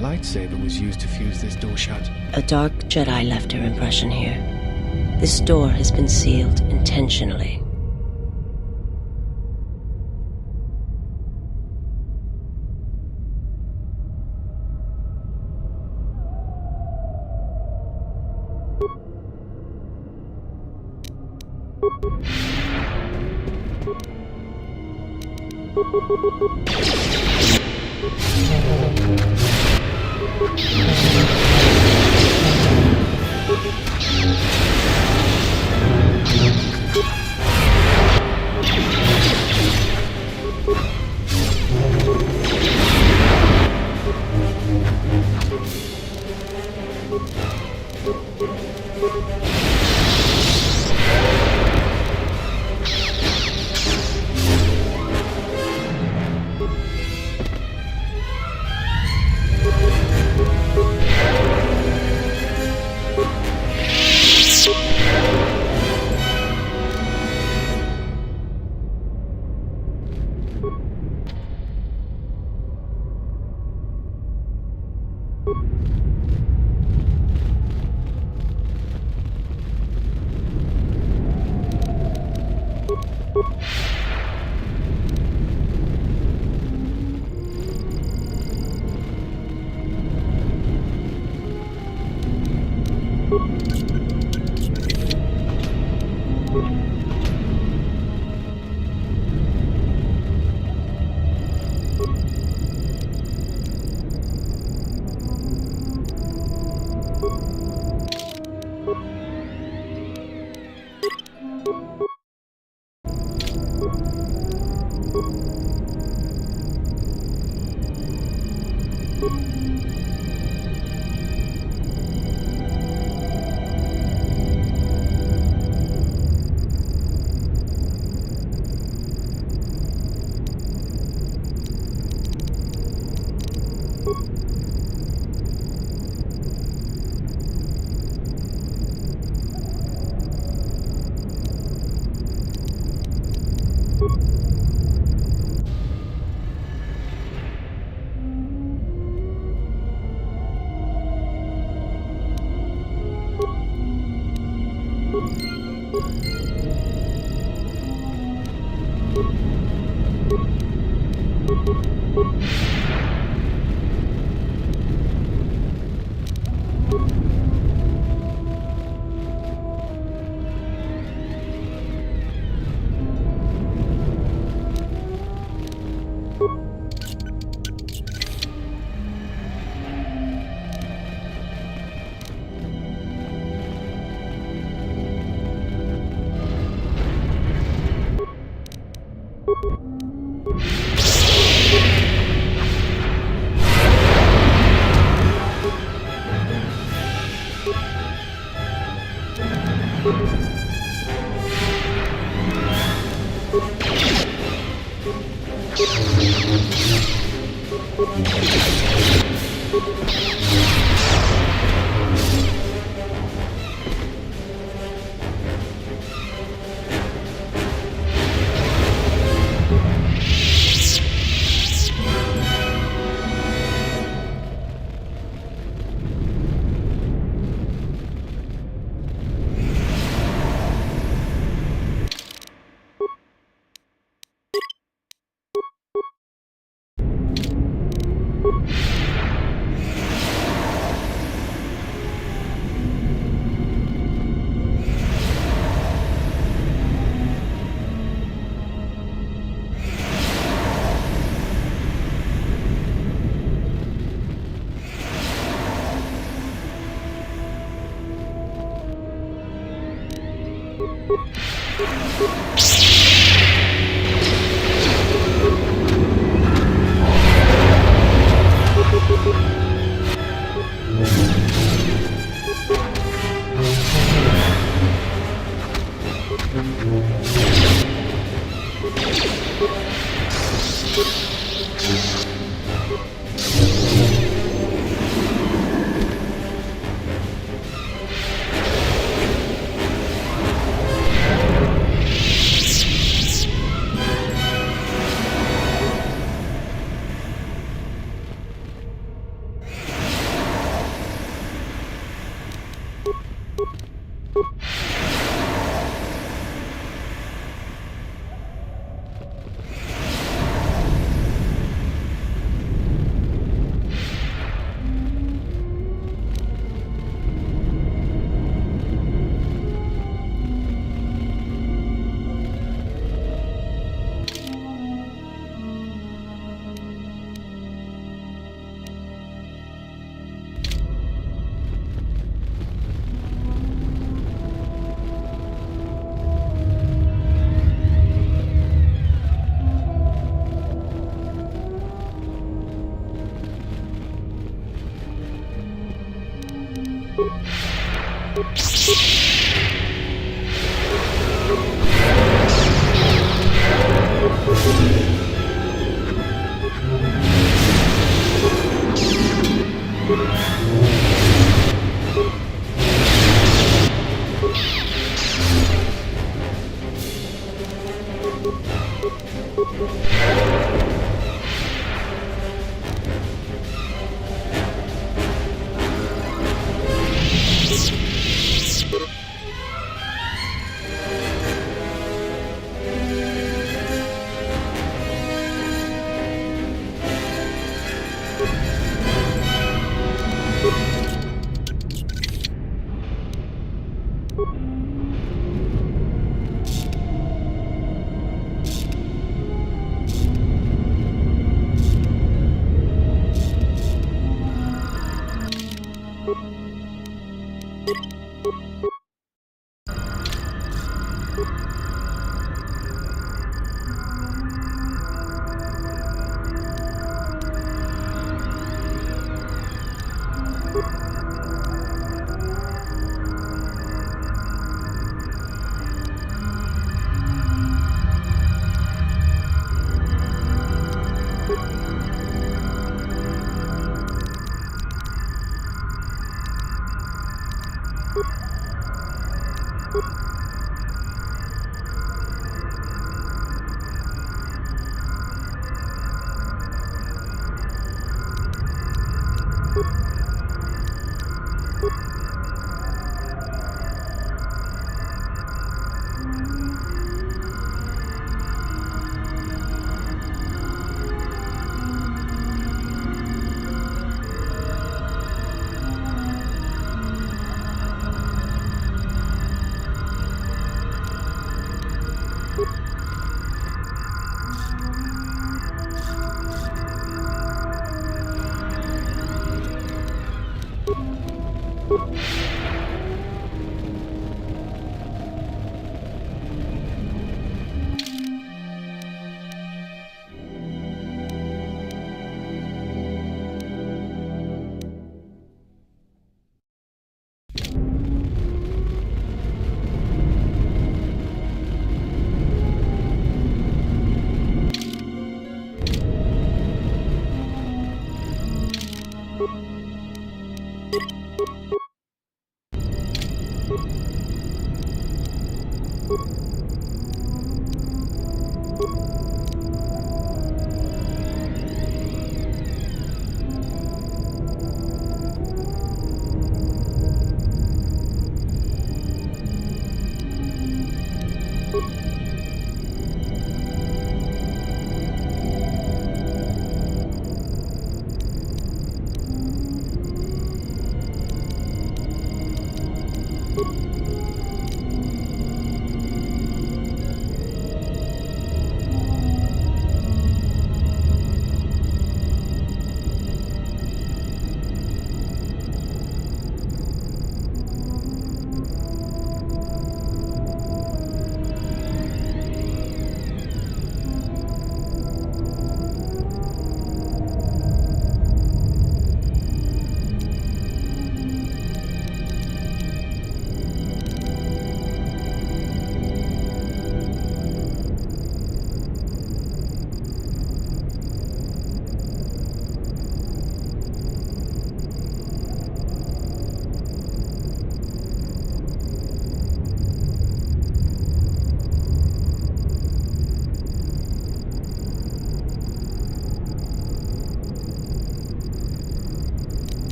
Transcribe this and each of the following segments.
lightsaber was used to fuse this door shut. A dark Jedi left her impression here. This door has been sealed intentionally.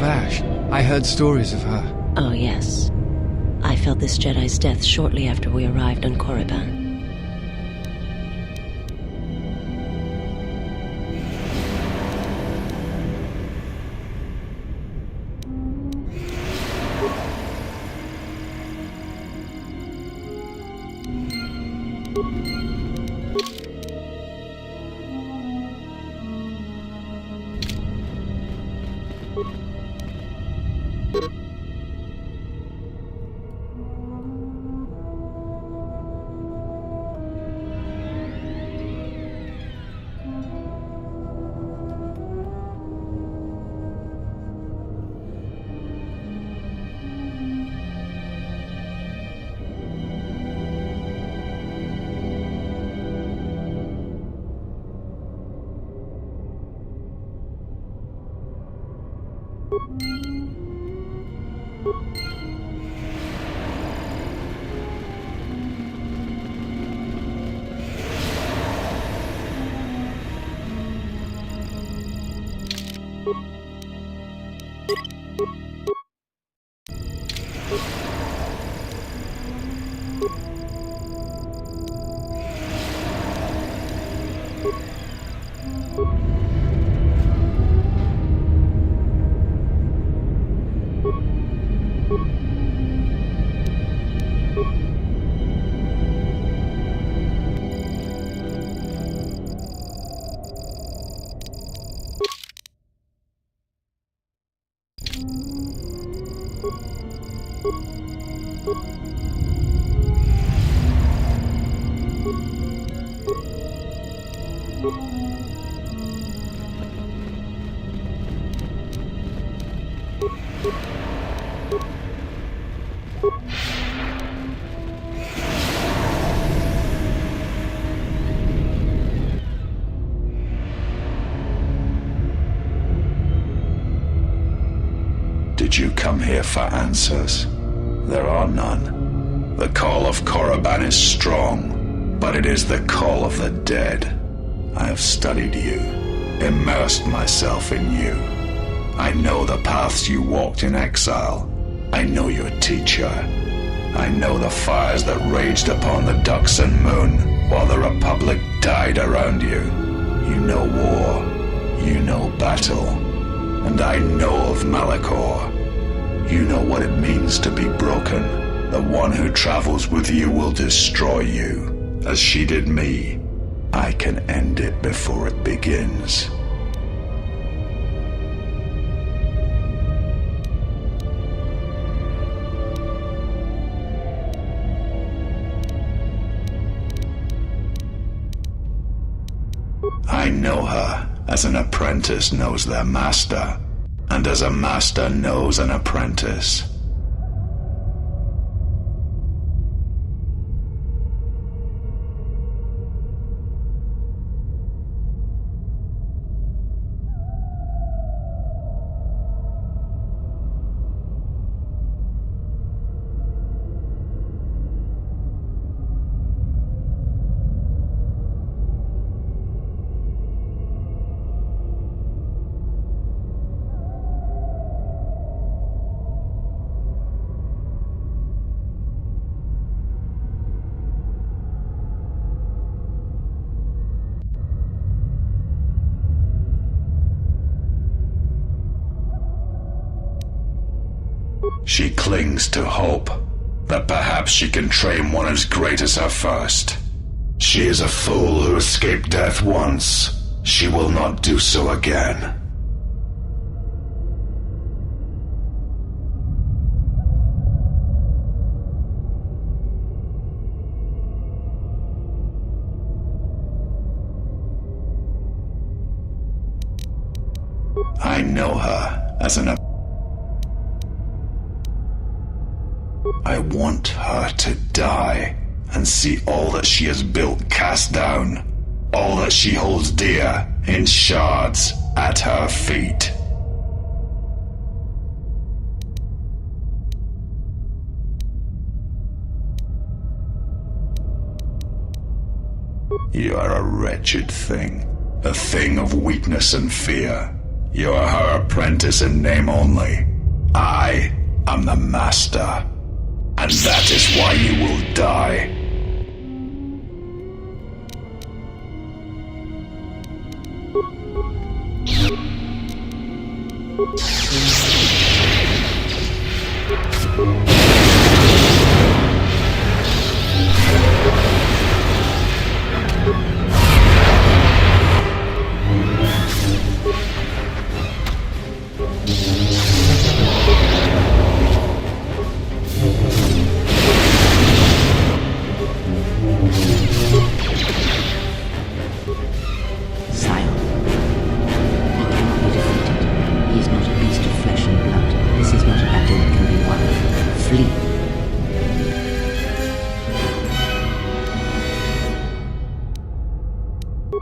Ash. I heard stories of her. Oh, yes. I felt this Jedi's death shortly after we arrived on Korriban. Did you come here for answers? There are none. The call of Korriban is strong, but it is the call of the dead. I have studied you, immersed myself in you. I know the paths you walked in exile. I know your teacher. I know the fires that raged upon the Ducks and Moon while the Republic died around you. You know war. You know battle. And I know of Malachor. You know what it means to be broken. The one who travels with you will destroy you, as she did me. I can end it before it begins. I know her as an apprentice knows their master, and as a master knows an apprentice. She clings to hope that perhaps she can train one as great as her first. She is a fool who escaped death once. She will not do so again. I know her as an I want her to die and see all that she has built cast down, all that she holds dear in shards at her feet. You are a wretched thing, a thing of weakness and fear. You are her apprentice in name only. I am the master. And that is why you will die.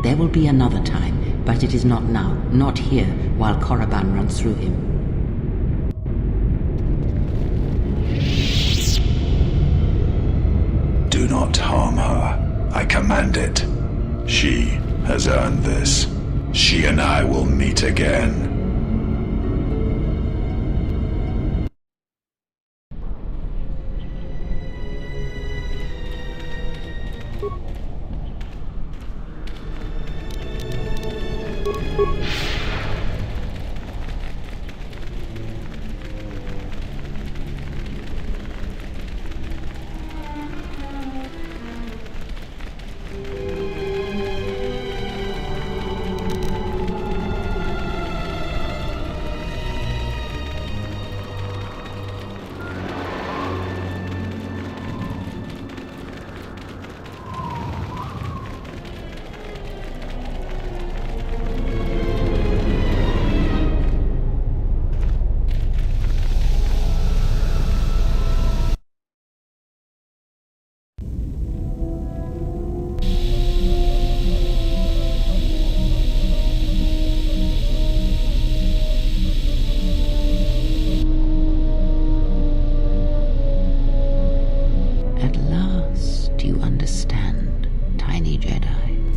There will be another time, but it is not now, not here, while Korriban runs through him. Do not harm her. I command it. She has earned this. She and I will meet again.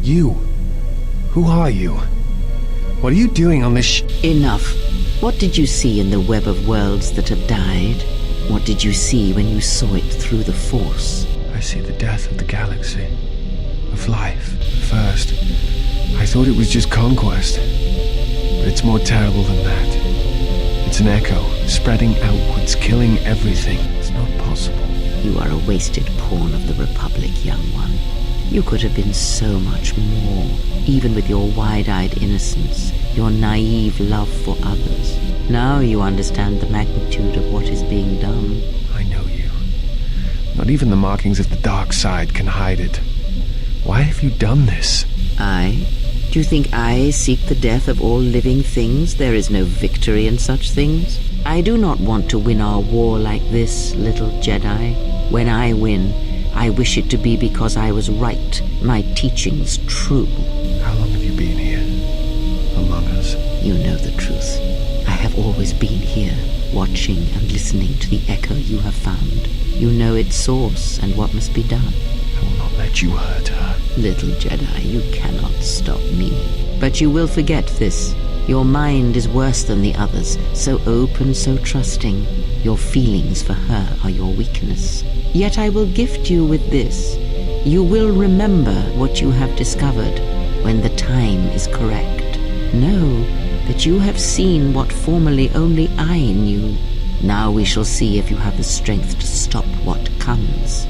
You? Who are you? What are you doing on this Enough. What did you see in the web of worlds that have died? What did you see when you saw it through the Force? I see the death of the galaxy. Of life. First, I thought it was just conquest. But it's more terrible than that. It's an echo, spreading outwards, killing everything. It's not possible. You are a wasted pawn of the Republic, young one. You could have been so much more, even with your wide-eyed innocence, your naive love for others. Now you understand the magnitude of what is being done. I know you. Not even the markings of the dark side can hide it. Why have you done this? I? Do you think I seek the death of all living things? There is no victory in such things. I do not want to win our war like this, little Jedi. When I win, I wish it to be because I was right, my teachings true. How long have you been here? Among us? You know the truth. I have always been here, watching and listening to the echo you have found. You know its source and what must be done. I will not let you hurt her. Little Jedi, you cannot stop me. But you will forget this. Your mind is worse than the others, so open, so trusting. Your feelings for her are your weakness. Yet I will gift you with this. You will remember what you have discovered when the time is correct. Know that you have seen what formerly only I knew. Now we shall see if you have the strength to stop what comes.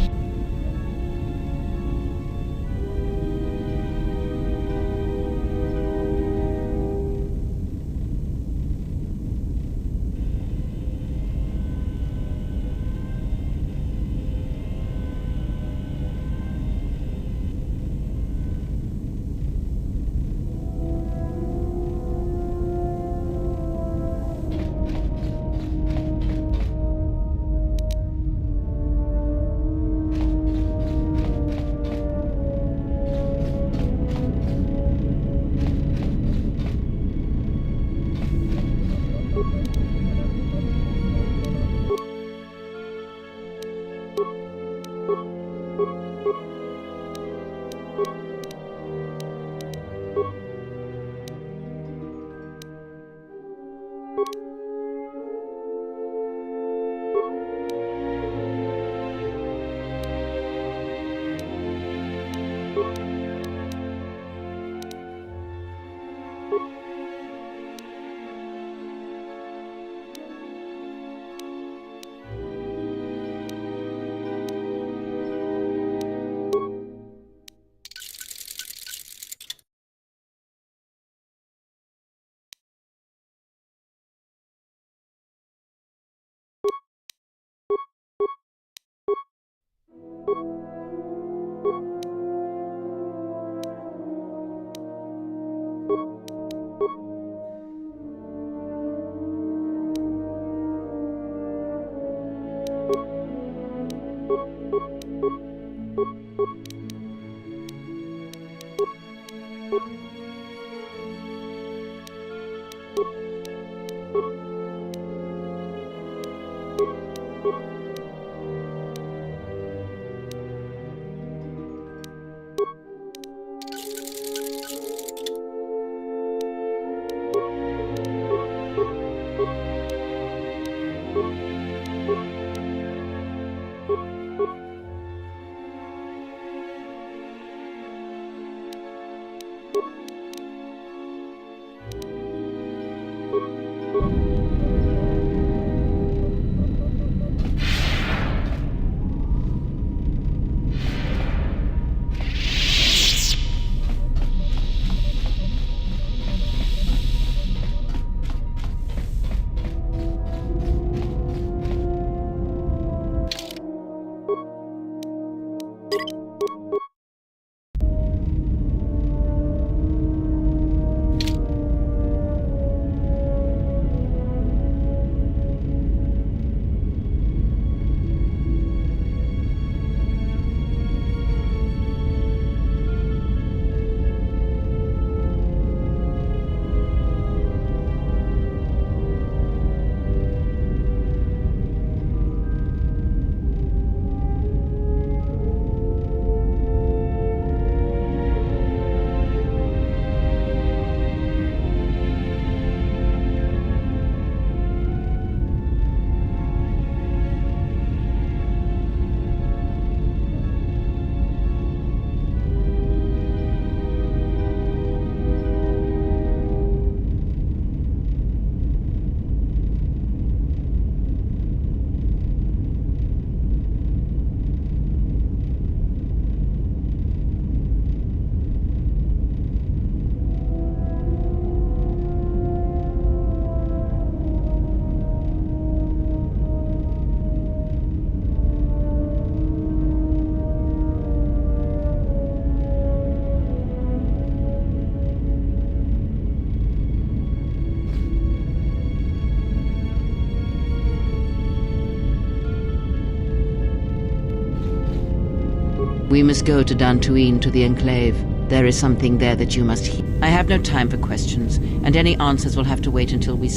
We must go to Dantooine, to the Enclave. There is something there that you must hear. I have no time for questions, and any answers will have to wait until we...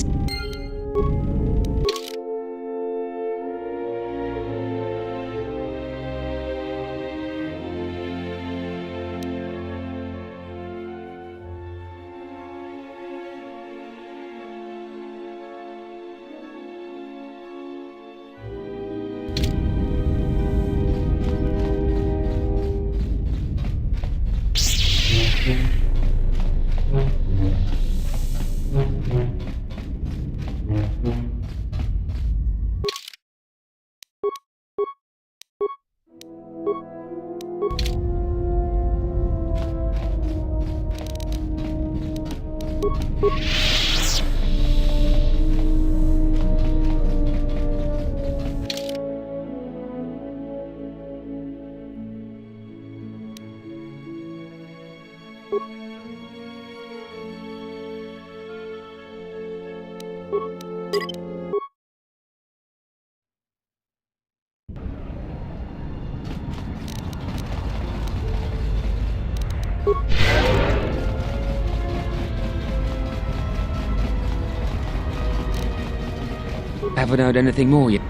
Haven't heard anything more yet.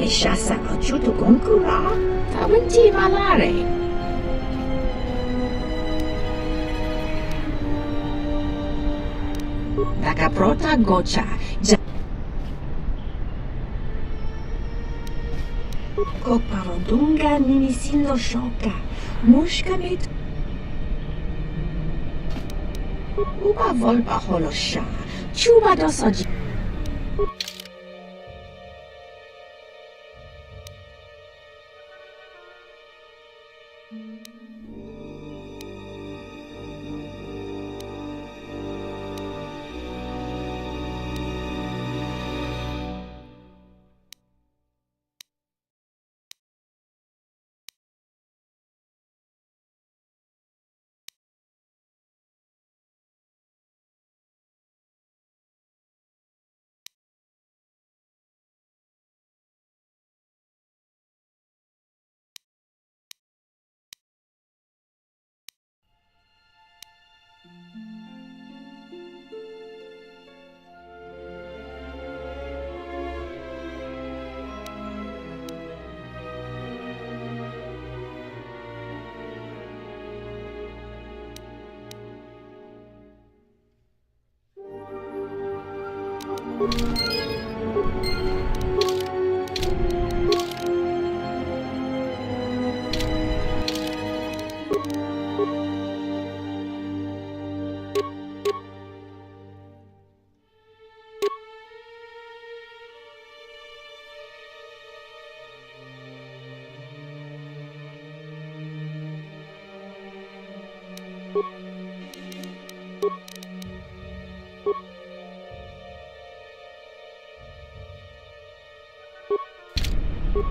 Meshasa achutu konkura, tawinti malare. Nakaprota gocha, Koparodunga ninisindo shoka, mushkamit. Uba volba holosha, chuba dosaji.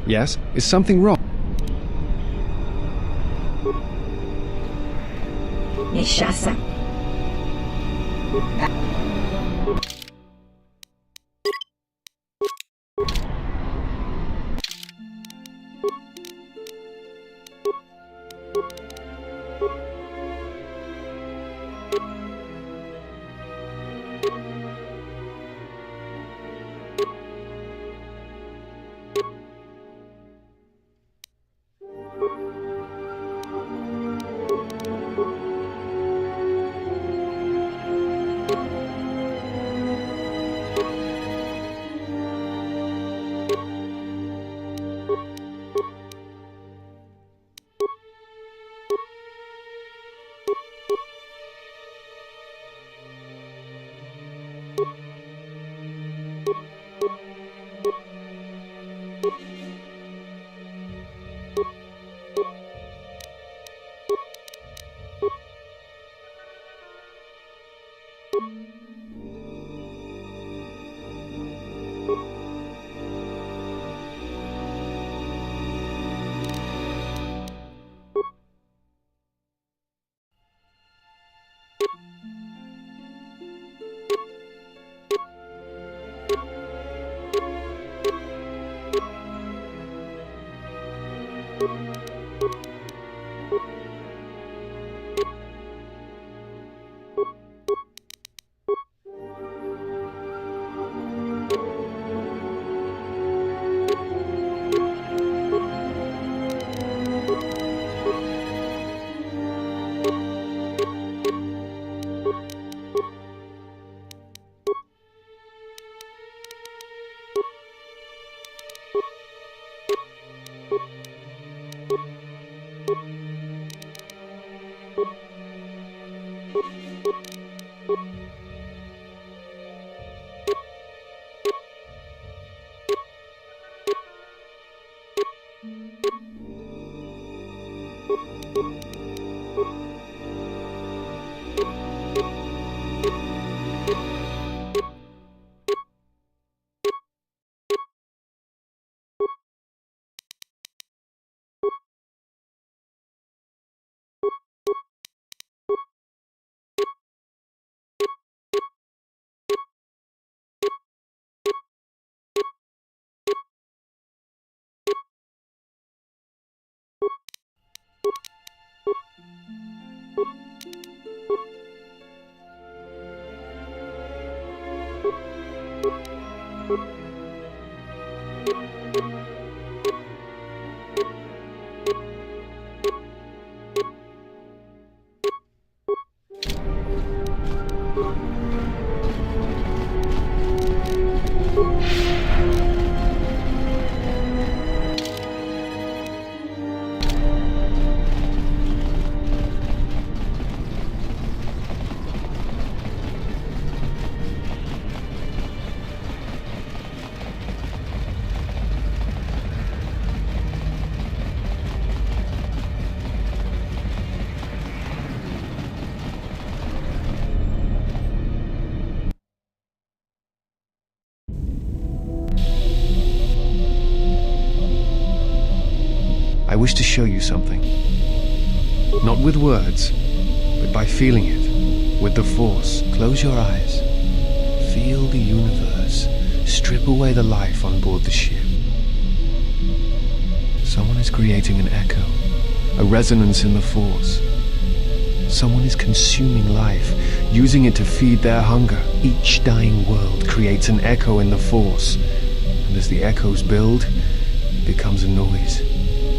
Yes? Is something wrong? Meshasa. I wish to show you something. Not with words, but by feeling it, with the Force. Close your eyes. Feel the universe strip away the life on board the ship. Someone is creating an echo, a resonance in the Force. Someone is consuming life, using it to feed their hunger. Each dying world creates an echo in the Force, and as the echoes build, it becomes a noise,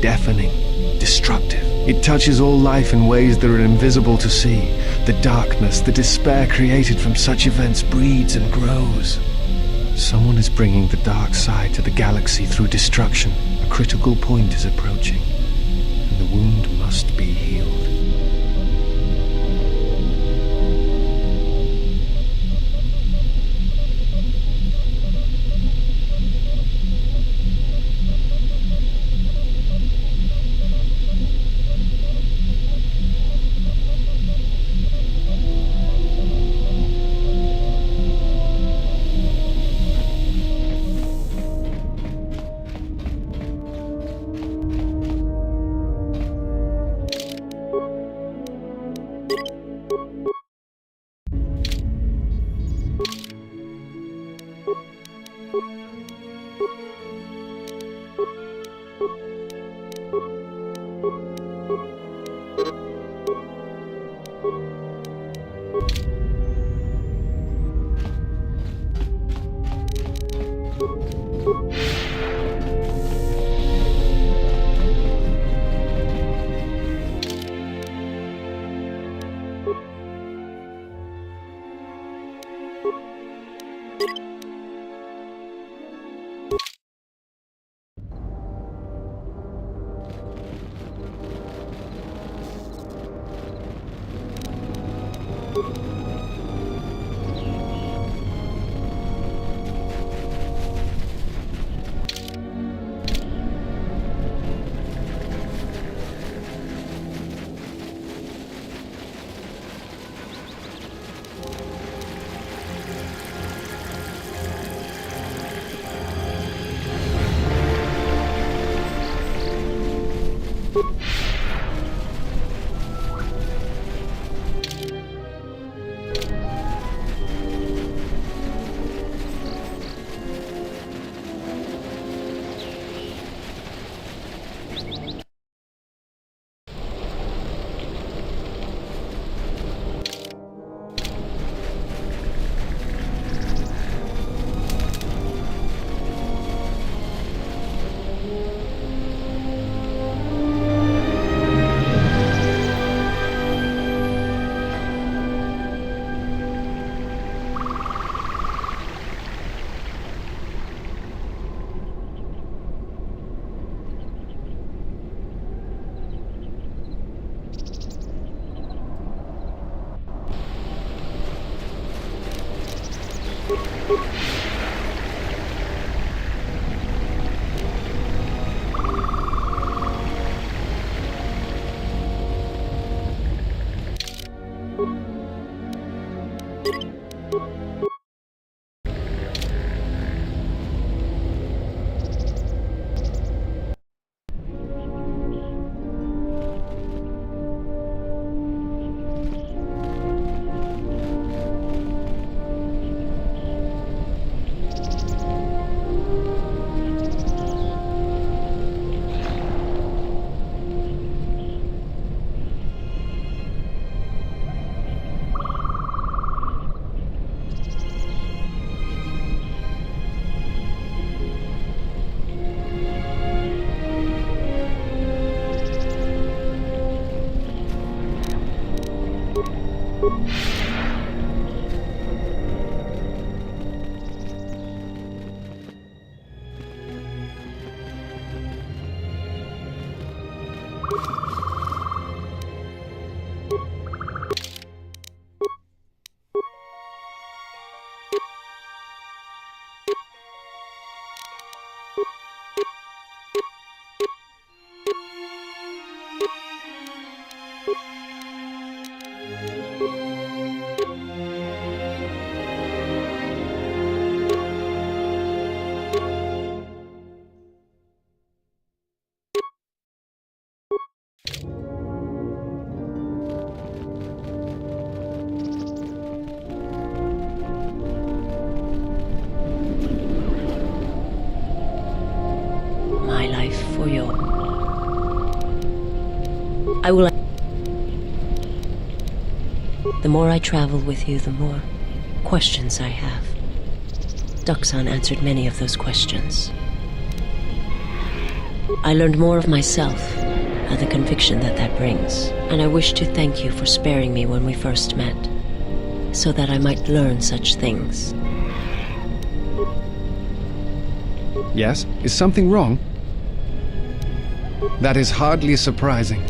deafening, destructive. It touches all life in ways that are invisible to see. The darkness, the despair created from such events breeds and grows. Someone is bringing the dark side to the galaxy through destruction. A critical point is approaching, and the wound must be healed. for you. I will... The more I travel with you, the more questions I have. Duxan answered many of those questions. I learned more of myself and the conviction that that brings, and I wish to thank you for sparing me when we first met, so that I might learn such things. Yes? Is something wrong? That is hardly surprising.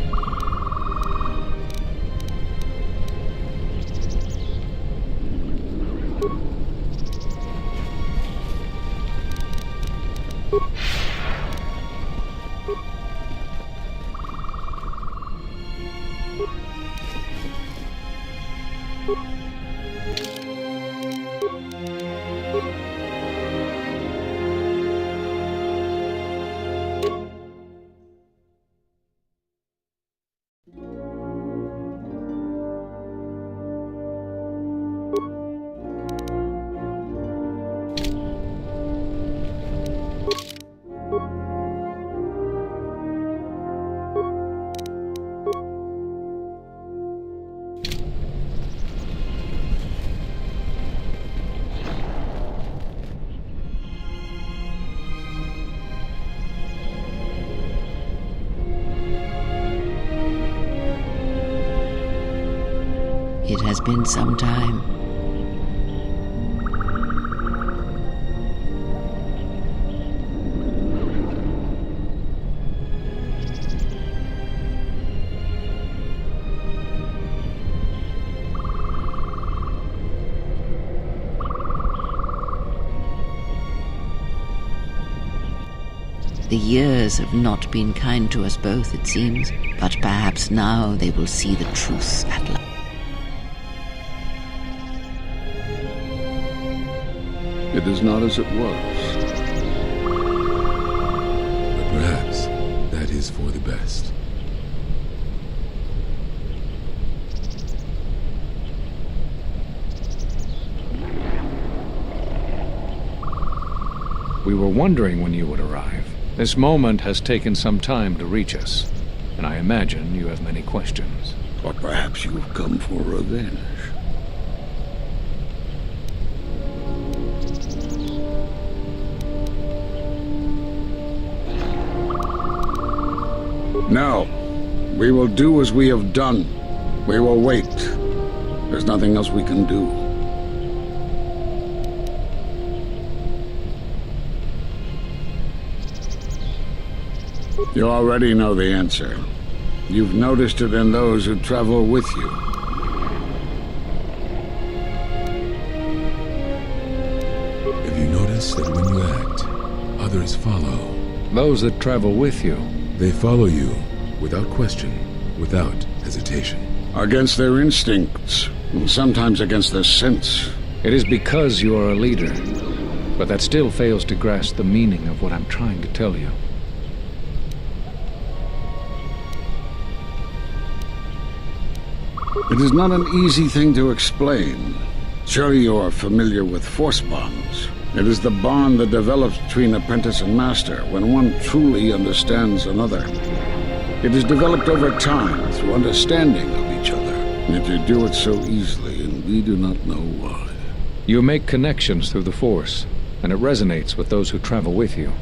It has been some time. The years have not been kind to us both, it seems, but perhaps now they will see the truth at last. It is not as it was. But perhaps that is for the best. We were wondering when you would arrive. This moment has taken some time to reach us, and I imagine you have many questions. Or perhaps you have come for revenge. No. We will do as we have done. We will wait. There's nothing else we can do. You already know the answer. You've noticed it in those who travel with you. Have you noticed that when you act, others follow? Those that travel with you. They follow you, without question, without hesitation. Against their instincts, and sometimes against their sense. It is because you are a leader, but that still fails to grasp the meaning of what I'm trying to tell you. It is not an easy thing to explain. Surely you are familiar with force bonds. It is the bond that develops between apprentice and master when one truly understands another. It is developed over time through understanding of each other. Yet you do it so easily, and we do not know why. You make connections through the Force, and it resonates with those who travel with you.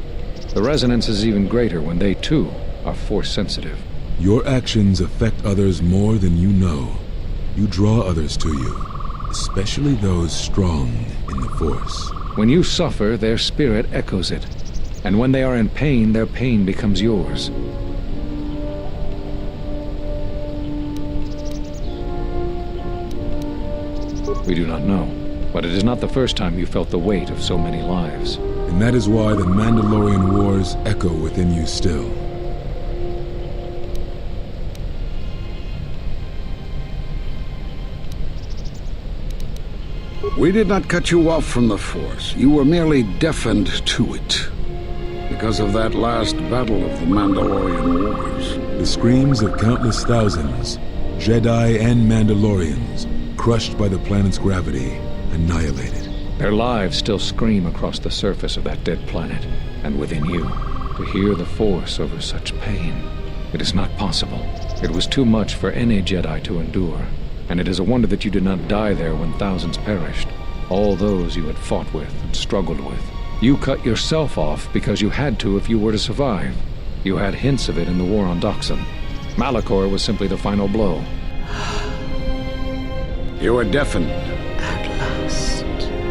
The resonance is even greater when they, too, are Force-sensitive. Your actions affect others more than you know. You draw others to you, especially those strong in the Force. When you suffer, their spirit echoes it. And when they are in pain, their pain becomes yours. We do not know, but it is not the first time you felt the weight of so many lives. And that is why the Mandalorian Wars echo within you still. We did not cut you off from the Force. You were merely deafened to it. Because of that last battle of the Mandalorian Wars. The screams of countless thousands, Jedi and Mandalorians, crushed by the planet's gravity, annihilated. Their lives still scream across the surface of that dead planet, and within you. To hear the Force over such pain. It is not possible. It was too much for any Jedi to endure. And it is a wonder that you did not die there when thousands perished. All those you had fought with and struggled with. You cut yourself off because you had to if you were to survive. You had hints of it in the war on Doxon. Malachor was simply the final blow. You were deafened. At last,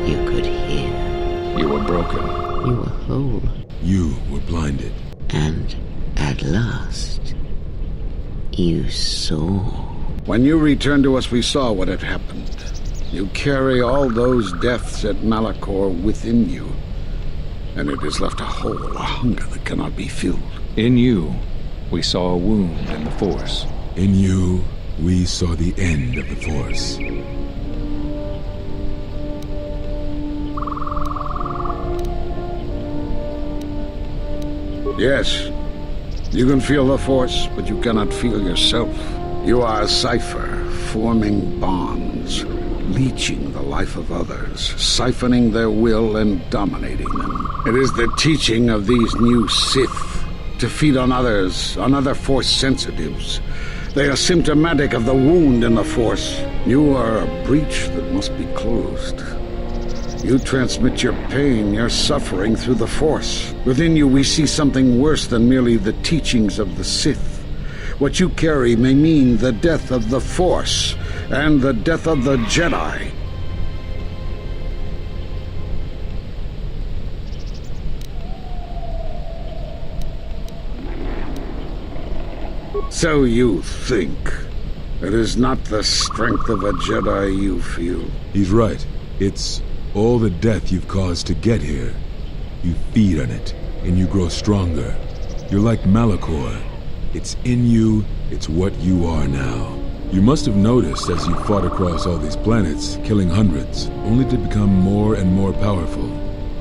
you could hear. You were broken. You were whole. You were blinded. And at last, you saw. When you returned to us, we saw what had happened. You carry all those deaths at Malachor within you. And it has left a hole, a hunger that cannot be filled. In you, we saw a wound in the Force. In you, we saw the end of the Force. Yes, you can feel the Force, but you cannot feel yourself. You are a cipher, forming bonds, leeching the life of others, siphoning their will and dominating them. It is the teaching of these new Sith to feed on others, on other Force sensitives. They are symptomatic of the wound in the Force. You are a breach that must be closed. You transmit your pain, your suffering through the Force. Within you we see something worse than merely the teachings of the Sith. What you carry may mean the death of the Force and the death of the Jedi. So you think. It is not the strength of a Jedi you feel. He's right. It's all the death you've caused to get here. You feed on it, and you grow stronger. You're like Malachor. It's in you, it's what you are now. You must have noticed as you fought across all these planets, killing hundreds, only to become more and more powerful.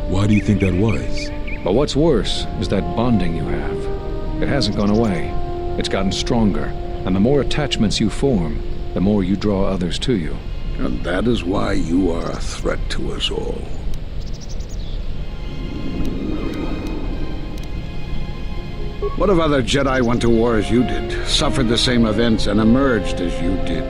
Why do you think that was? But what's worse is that bonding you have. It hasn't gone away. It's gotten stronger, and the more attachments you form, the more you draw others to you. And that is why you are a threat to us all. What if other Jedi went to war as you did, suffered the same events, and emerged as you did?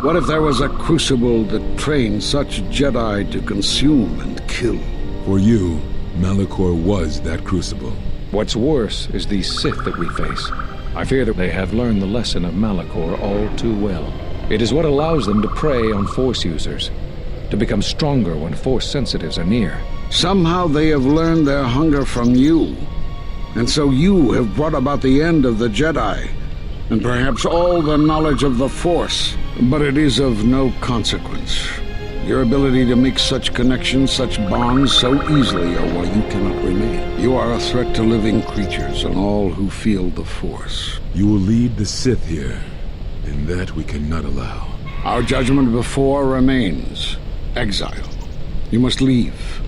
What if there was a crucible that trained such Jedi to consume and kill? For you, Malachor was that crucible. What's worse is these Sith that we face. I fear that they have learned the lesson of Malachor all too well. It is what allows them to prey on Force users, to become stronger when Force sensitives are near. Somehow they have learned their hunger from you. And so you have brought about the end of the Jedi, and perhaps all the knowledge of the Force. But it is of no consequence. Your ability to make such connections, such bonds so easily are why you cannot remain. You are a threat to living creatures and all who feel the Force. You will lead the Sith here, and that we cannot allow. Our judgment before remains. Exile. You must leave.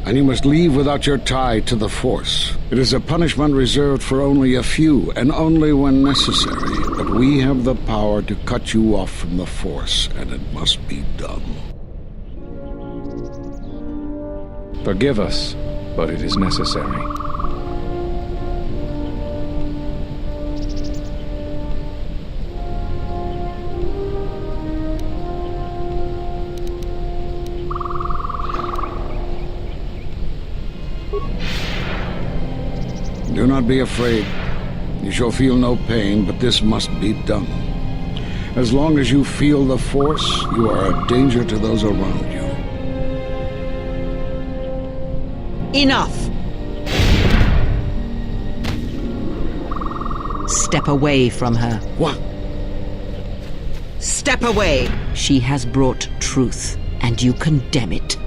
And you must leave without your tie to the Force. It is a punishment reserved for only a few, and only when necessary. But we have the power to cut you off from the Force, and it must be done. Forgive us, but it is necessary. Do not be afraid. You shall feel no pain, but this must be done. As long as you feel the Force, you are a danger to those around you. Enough! Step away from her. What? Step away! She has brought truth, and you condemn it.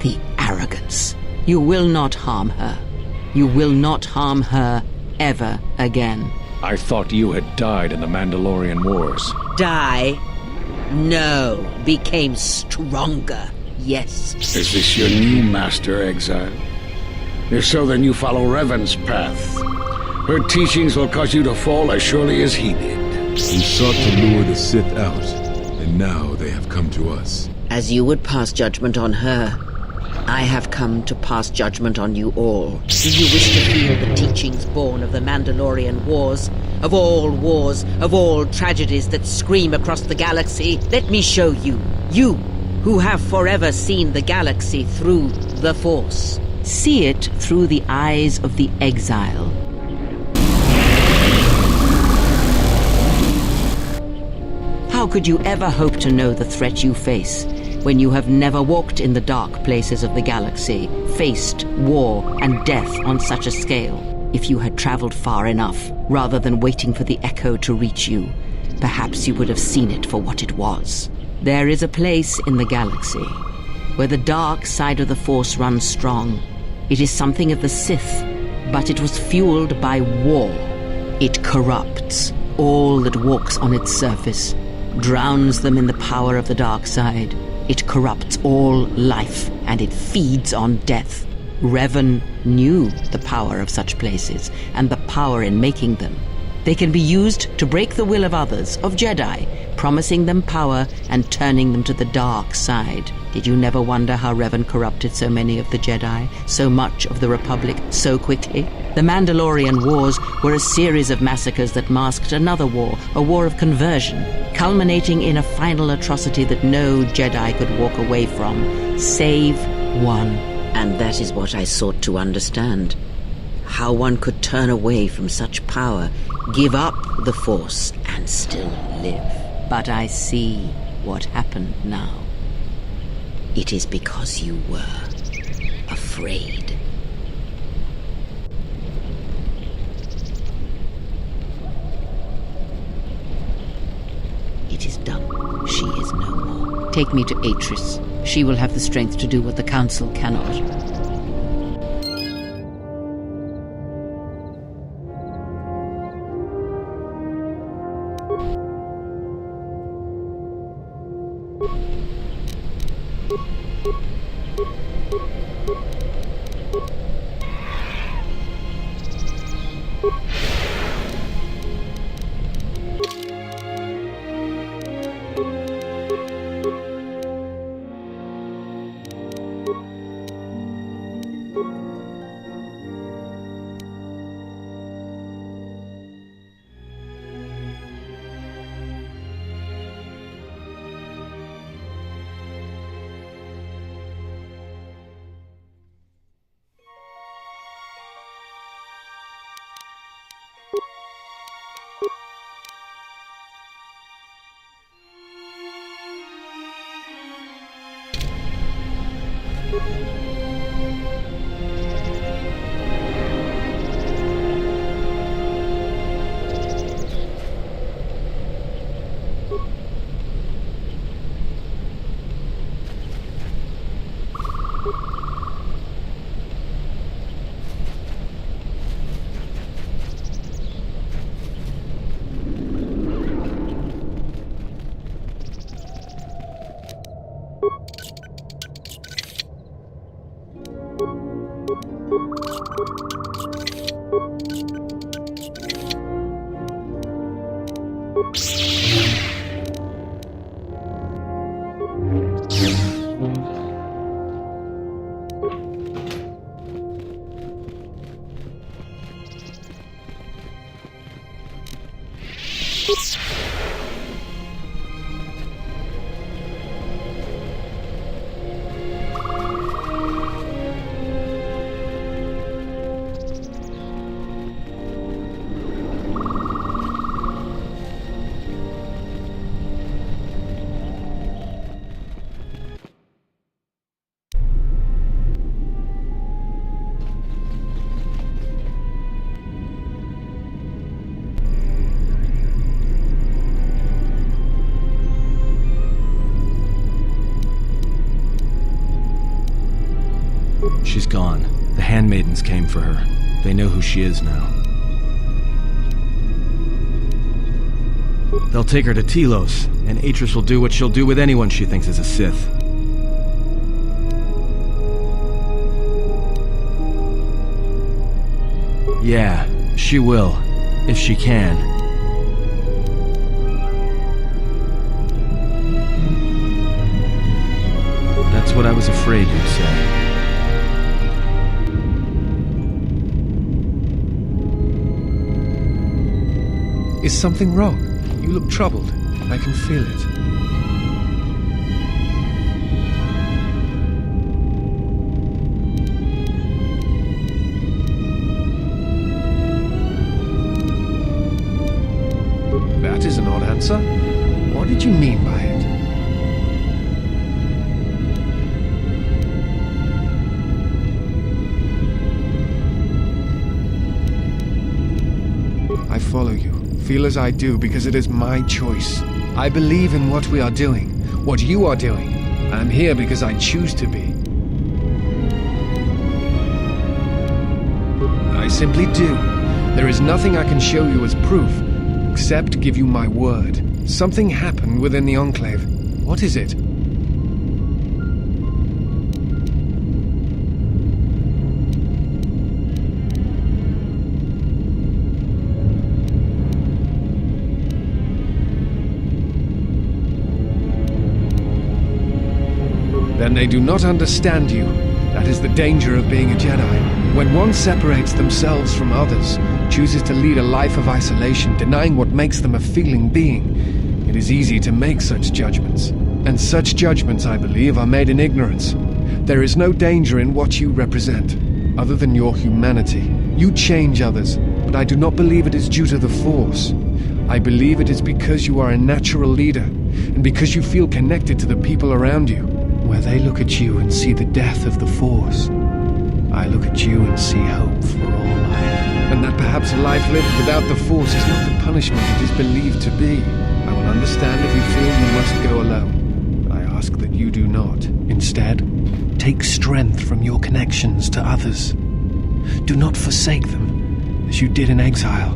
The arrogance. You will not harm her. You will not harm her ever again. I thought you had died in the Mandalorian Wars. Die? No. Became stronger. Yes. Is this your new master, Exile? If so, then you follow Revan's path. Her teachings will cause you to fall as surely as he did. We sought to lure the Sith out, and now they have come to us. As you would pass judgment on her, I have come to pass judgment on you all. Do you wish to feel the teachings born of the Mandalorian Wars? Of all tragedies that scream across the galaxy? Let me show you. You, who have forever seen the galaxy through the Force. See it through the eyes of the exile. How could you ever hope to know the threat you face when you have never walked in the dark places of the galaxy, faced war and death on such a scale? If you had traveled far enough, rather than waiting for the echo to reach you, perhaps you would have seen it for what it was. There is a place in the galaxy where the dark side of the Force runs strong. It is something of the Sith, but it was fueled by war. It corrupts all that walks on its surface, drowns them in the power of the dark side. It corrupts all life, and it feeds on death. Revan knew the power of such places, and the power in making them. They can be used to break the will of others, of Jedi, promising them power and turning them to the dark side. Did you never wonder how Revan corrupted so many of the Jedi, so much of the Republic, so quickly? The Mandalorian Wars were a series of massacres that masked another war, a war of conversion, culminating in a final atrocity that no Jedi could walk away from, save one. And that is what I sought to understand. How one could turn away from such power, give up the Force, and still live. But I see what happened now. It is because you were afraid. It is done. She is no more. Take me to Atris. She will have the strength to do what the Council cannot. She's gone. The handmaidens came for her. They know who she is now. They'll take her to Telos, and Atris will do what she'll do with anyone she thinks is a Sith. Yeah, she will. If she can. That's what I was afraid you'd say. Is something wrong? You look troubled. I can feel it. That is an odd answer. What did you mean by it? I follow you, feel as I do, because it is my choice. I believe in what we are doing, what you are doing. I am here because I choose to be. I simply do. There is nothing I can show you as proof, except give you my word. Something happened within the Enclave. What is it? Then they do not understand you. That is the danger of being a Jedi. When one separates themselves from others, chooses to lead a life of isolation, denying what makes them a feeling being, it is easy to make such judgments. And such judgments, I believe, are made in ignorance. There is no danger in what you represent, other than your humanity. You change others, but I do not believe it is due to the Force. I believe it is because you are a natural leader, and because you feel connected to the people around you. Where they look at you and see the death of the Force, I look at you and see hope for all life. And that perhaps a life lived without the Force is not the punishment it is believed to be. I will understand if you feel you must go alone, but I ask that you do not. Instead, take strength from your connections to others. Do not forsake them, as you did in exile.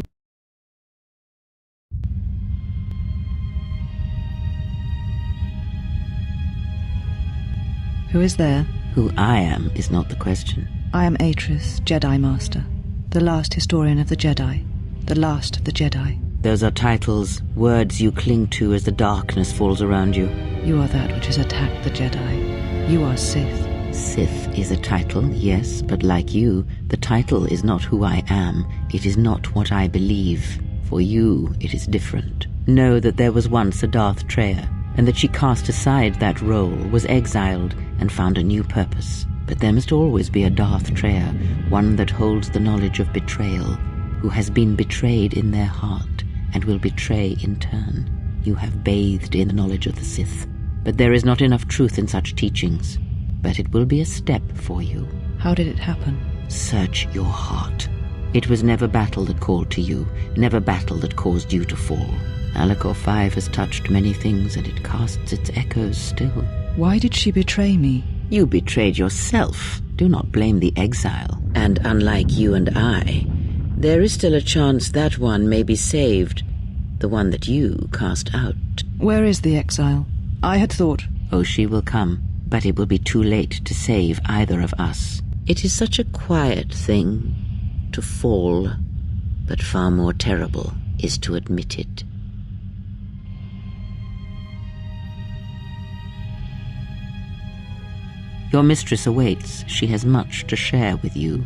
Who is there? Who I am is not the question. I am Atris, Jedi Master, the last historian of the Jedi, the last of the Jedi. Those are titles, words you cling to as the darkness falls around you. You are that which has attacked the Jedi. You are Sith. Sith is a title, yes, but like you, the title is not who I am. It is not what I believe. For you, it is different. Know that there was once a Darth Treya, and that she cast aside that role, was exiled, and found a new purpose. But there must always be a Darth Treya, one that holds the knowledge of betrayal, who has been betrayed in their heart, and will betray in turn. You have bathed in the knowledge of the Sith, but there is not enough truth in such teachings. But it will be a step for you. How did it happen? Search your heart. It was never battle that called to you, never battle that caused you to fall. Alacor 5 has touched many things, and it casts its echoes still. Why did she betray me? You betrayed yourself. Do not blame the exile. And unlike you and I, there is still a chance that one may be saved, the one that you cast out. Where is the exile? I had thought... Oh, she will come, but it will be too late to save either of us. It is such a quiet thing to fall, but far more terrible is to admit it. Your mistress awaits. She has much to share with you.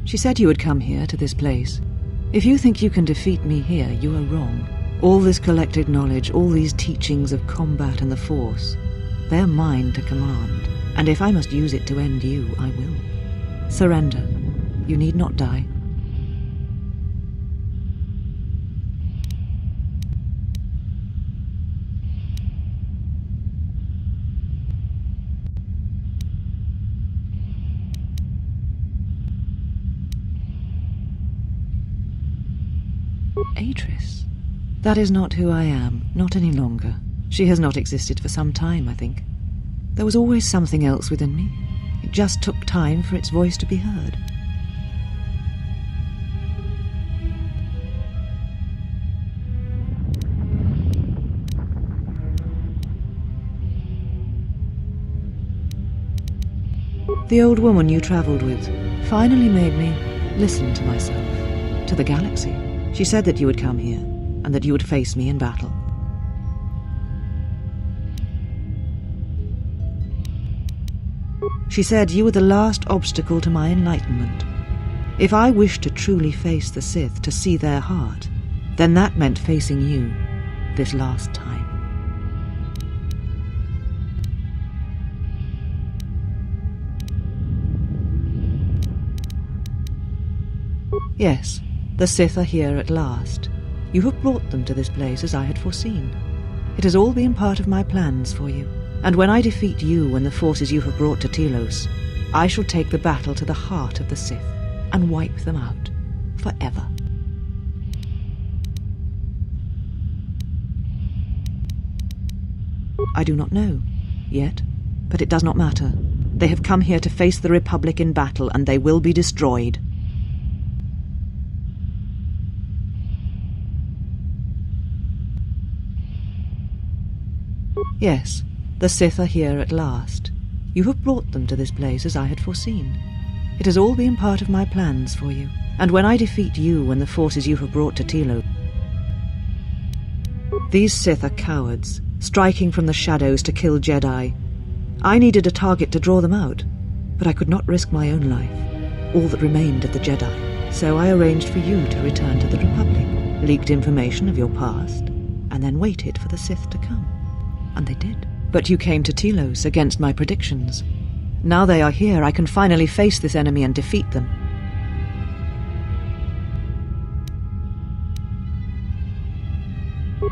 She said you would come here, to this place. If you think you can defeat me here, you are wrong. All this collected knowledge, all these teachings of combat and the Force, they are mine to command. And if I must use it to end you, I will. Surrender. You need not die. Atris? That is not who I am, not any longer. She has not existed for some time, I think. There was always something else within me. It just took time for its voice to be heard. The old woman you travelled with finally made me listen to myself, to the galaxy. She said that you would come here, and that you would face me in battle. She said you were the last obstacle to my enlightenment. If I wished to truly face the Sith, to see their heart, then that meant facing you, this last time. Yes, the Sith are here at last. You have brought them to this place as I had foreseen. It has all been part of my plans for you. And when I defeat you and the forces you have brought to Telos, I shall take the battle to the heart of the Sith and wipe them out forever. I do not know yet, but it does not matter. They have come here to face the Republic in battle, and they will be destroyed. Yes, the Sith are here at last. You have brought them to this place as I had foreseen. It has all been part of my plans for you. And when I defeat you and the forces you have brought to Telos... These Sith are cowards, striking from the shadows to kill Jedi. I needed a target to draw them out, but I could not risk my own life, all that remained of the Jedi. So I arranged for you to return to the Republic, leaked information of your past, and then waited for the Sith to come. And they did. But you came to Telos against my predictions. Now they are here, I can finally face this enemy and defeat them.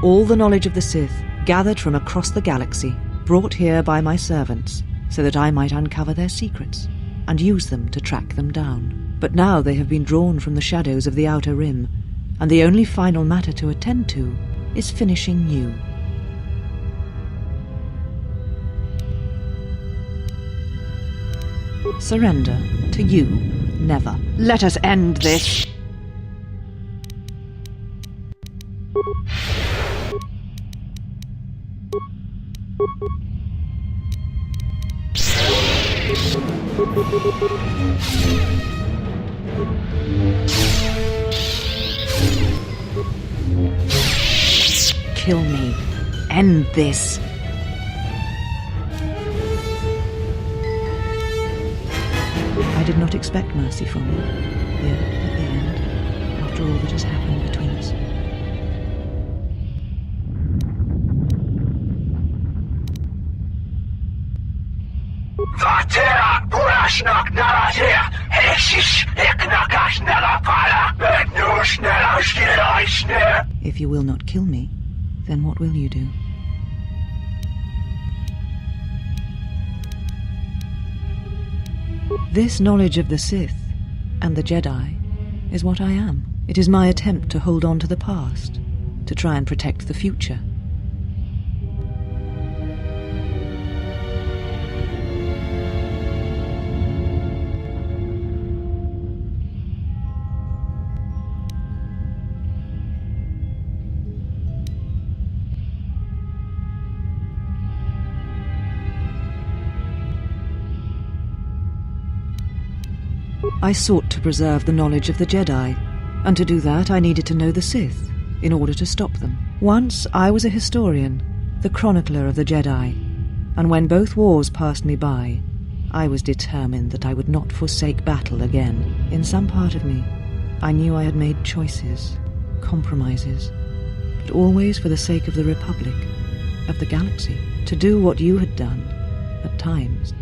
All the knowledge of the Sith, gathered from across the galaxy, brought here by my servants, so that I might uncover their secrets, and use them to track them down. But now they have been drawn from the shadows of the Outer Rim, and the only final matter to attend to is finishing you. Surrender to you, never. Let us end this. Kill me. End this. I did not expect mercy from you, here at the end, after all that has happened between us. If you will not kill me, then what will you do? This knowledge of the Sith and the Jedi is what I am. It is my attempt to hold on to the past, to try and protect the future. I sought to preserve the knowledge of the Jedi, and to do that I needed to know the Sith, in order to stop them. Once I was a historian, the chronicler of the Jedi, and when both wars passed me by, I was determined that I would not forsake battle again. In some part of me, I knew I had made choices, compromises, but always for the sake of the Republic, of the galaxy. To do what you had done, at times,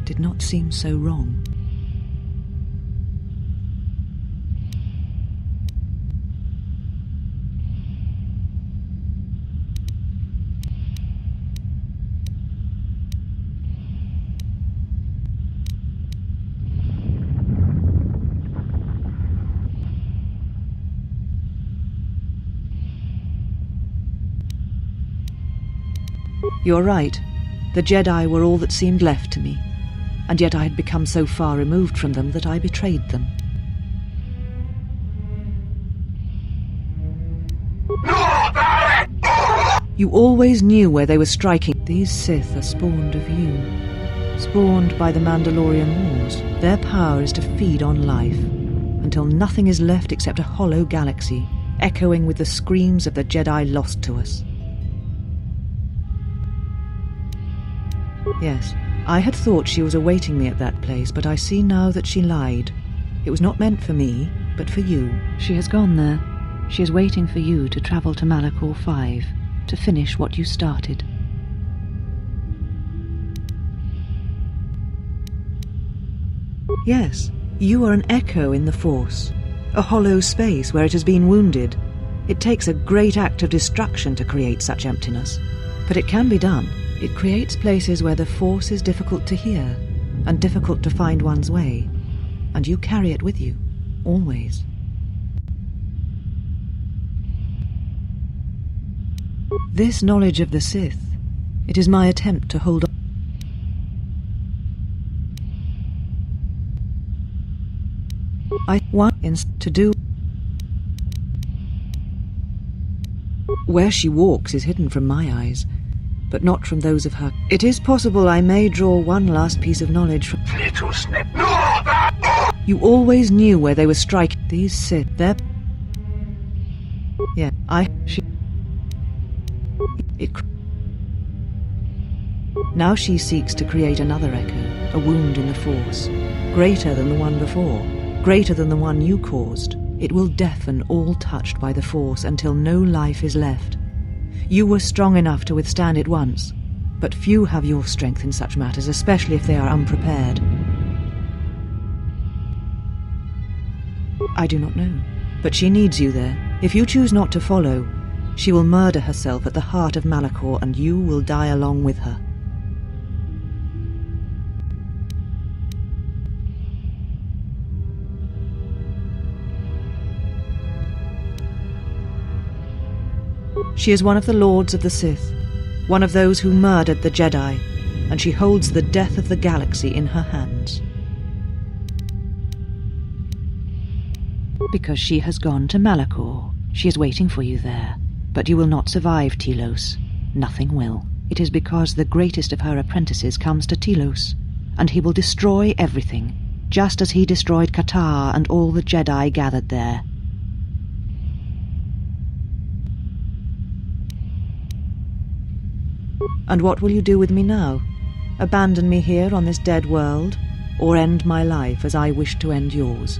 did not seem so wrong. You're right. The Jedi were all that seemed left to me, and yet I had become so far removed from them that I betrayed them. You always knew where they were striking. These Sith are spawned of you, spawned by the Mandalorian Wars. Their power is to feed on life, until nothing is left except a hollow galaxy, echoing with the screams of the Jedi lost to us. Yes, I had thought she was awaiting me at that place, but I see now that she lied. It was not meant for me, but for you. She has gone there. She is waiting for you to travel to Malachor 5, to finish what you started. Yes, you are an echo in the Force, a hollow space where it has been wounded. It takes a great act of destruction to create such emptiness, but it can be done. It creates places where the Force is difficult to hear and difficult to find one's way, and you carry it with you, always. This knowledge of the Sith, it is my attempt to hold on. I want to do. Where she walks is hidden from my eyes, but not from those of her. It is possible I may draw one last piece of knowledge from... Little snip. You always knew where they were striking. These Sith, they're... Yeah, Now she seeks to create another echo, a wound in the Force, greater than the one before, greater than the one you caused. It will deafen all touched by the Force until no life is left. You were strong enough to withstand it once, but few have your strength in such matters, especially if they are unprepared. I do not know, but she needs you there. If you choose not to follow, she will murder herself at the heart of Malachor, and you will die along with her. She is one of the Lords of the Sith, one of those who murdered the Jedi, and she holds the death of the galaxy in her hands. Because she has gone to Malachor. She is waiting for you there. But you will not survive, Telos. Nothing will. It is because the greatest of her apprentices comes to Telos, and he will destroy everything, just as he destroyed Qatar and all the Jedi gathered there. And what will you do with me now? Abandon me here on this dead world, or end my life as I wish to end yours?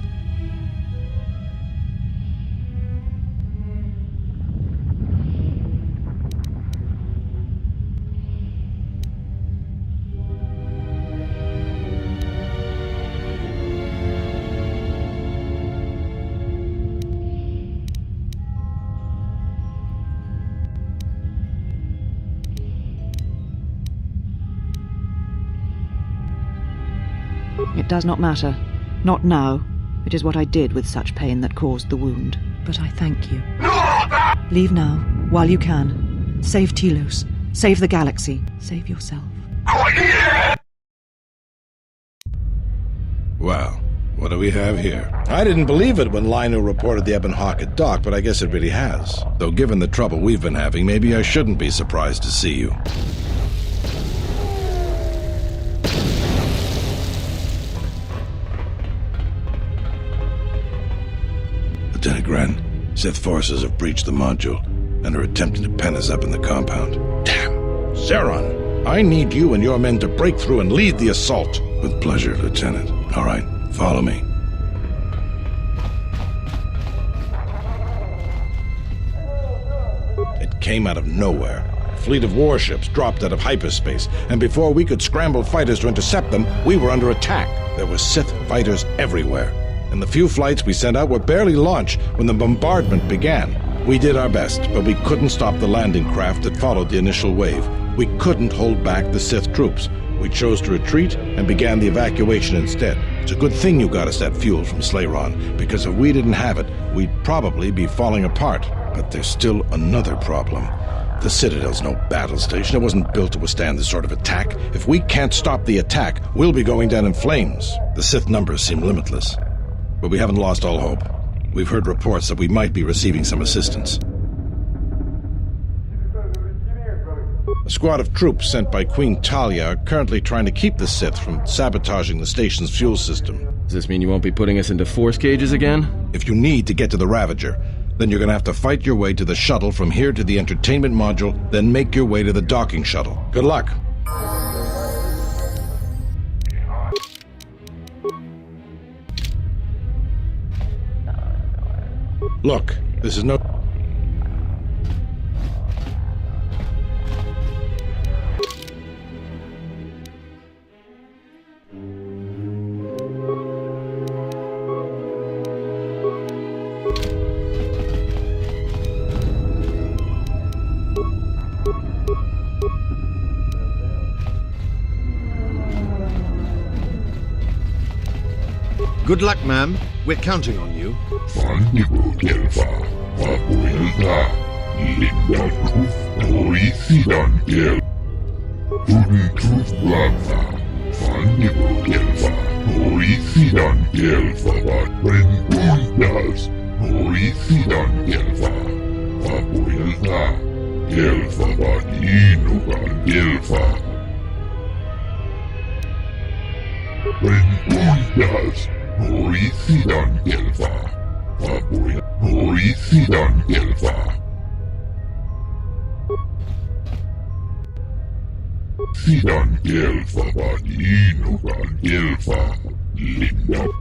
It does not matter. Not now. It is what I did with such pain that caused the wound. But I thank you. Leave now, while you can. Save Telos. Save the galaxy. Save yourself. Well, what do we have here? I didn't believe it when Lino reported the Ebon Hawk at dock, but I guess it really has. Though given the trouble we've been having, maybe I shouldn't be surprised to see you. Lieutenant Gren, Sith forces have breached the module and are attempting to pen us up in the compound. Damn! Zeron, I need you and your men to break through and lead the assault. With pleasure, Lieutenant. All right, follow me. It came out of nowhere. A fleet of warships dropped out of hyperspace, and before we could scramble fighters to intercept them, we were under attack. There were Sith fighters everywhere, and the few flights we sent out were barely launched when the bombardment began. We did our best, but we couldn't stop the landing craft that followed the initial wave. We couldn't hold back the Sith troops. We chose to retreat and began the evacuation instead. It's a good thing you got us that fuel from Slayron, because if we didn't have it, we'd probably be falling apart. But there's still another problem. The Citadel's no battle station. It wasn't built to withstand this sort of attack. If we can't stop the attack, we'll be going down in flames. The Sith numbers seem limitless. But we haven't lost all hope. We've heard reports that we might be receiving some assistance. A squad of troops sent by Queen Talia are currently trying to keep the Sith from sabotaging the station's fuel system. Does this mean you won't be putting us into force cages again? If you need to get to the Ravager, then you're gonna have to fight your way to the shuttle from here to the entertainment module, then make your way to the docking shuttle. Good luck. Look, this is no... Good luck, ma'am. We're counting on you.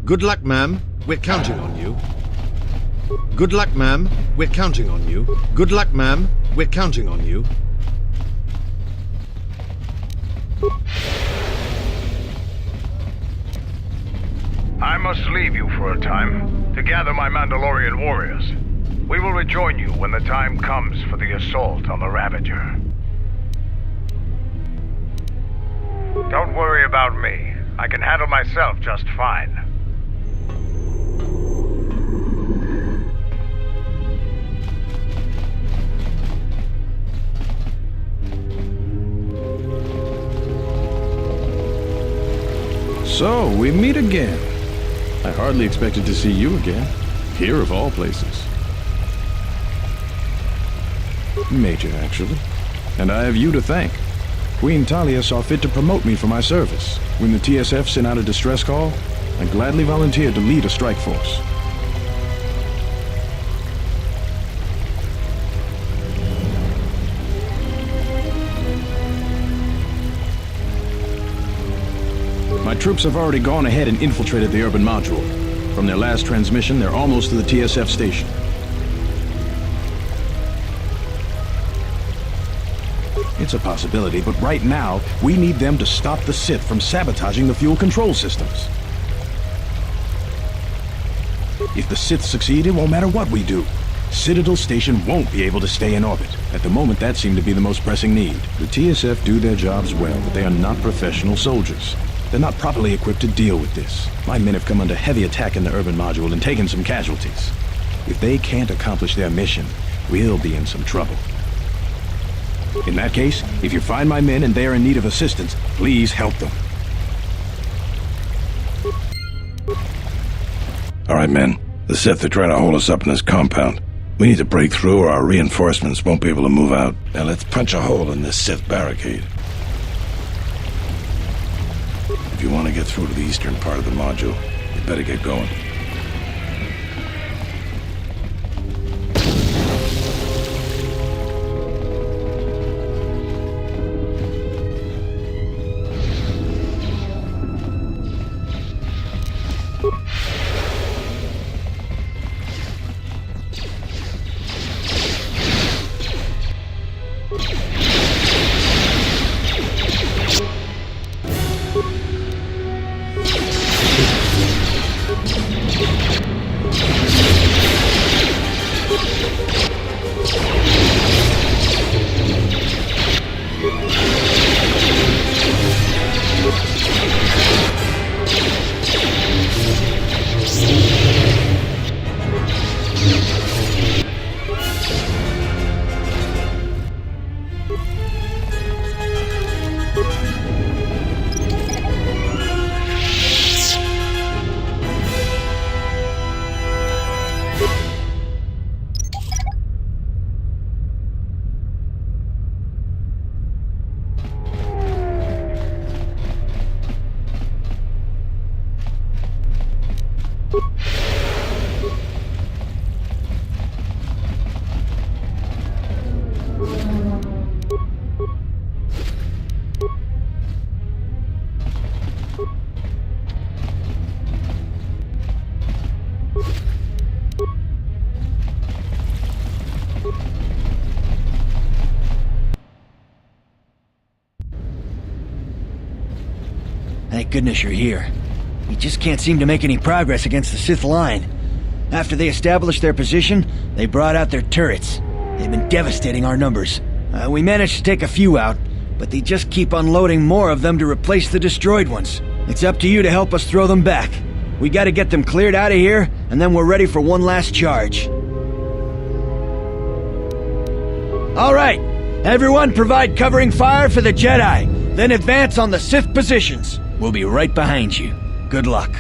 Good luck, ma'am. We're counting on you. Good luck, ma'am. We're counting on you. Good luck, ma'am. We're counting on you. I must leave you for a time to gather my Mandalorian warriors. We will rejoin you when the time comes for the assault on the Ravager. Don't worry about me. I can handle myself just fine. So, we meet again. I hardly expected to see you again. Here of all places. Major, actually. And I have you to thank. Queen Talia saw fit to promote me for my service. When the TSF sent out a distress call, I gladly volunteered to lead a strike force. My troops have already gone ahead and infiltrated the urban module. From their last transmission, they're almost to the TSF station. It's a possibility, but right now, we need them to stop the Sith from sabotaging the fuel control systems. If the Sith succeed, it won't matter what we do. Citadel Station won't be able to stay in orbit. At the moment, that seemed to be the most pressing need. The TSF do their jobs well, but they are not professional soldiers. They're not properly equipped to deal with this. My men have come under heavy attack in the urban module and taken some casualties. If they can't accomplish their mission, we'll be in some trouble. In that case, if you find my men and they are in need of assistance, please help them. All right, men. The Sith are trying to hold us up in this compound. We need to break through or our reinforcements won't be able to move out. Now let's punch a hole in this Sith barricade. If you want to get through to the eastern part of the module, you better get going. Thank goodness you're here. We just can't seem to make any progress against the Sith line. After they established their position, they brought out their turrets. They've been devastating our numbers. We managed to take a few out, but they just keep unloading more of them to replace the destroyed ones. It's up to you to help us throw them back. We gotta get them cleared out of here, and then we're ready for one last charge. All right, everyone provide covering fire for the Jedi, then advance on the Sith positions. We'll be right behind you. Good luck.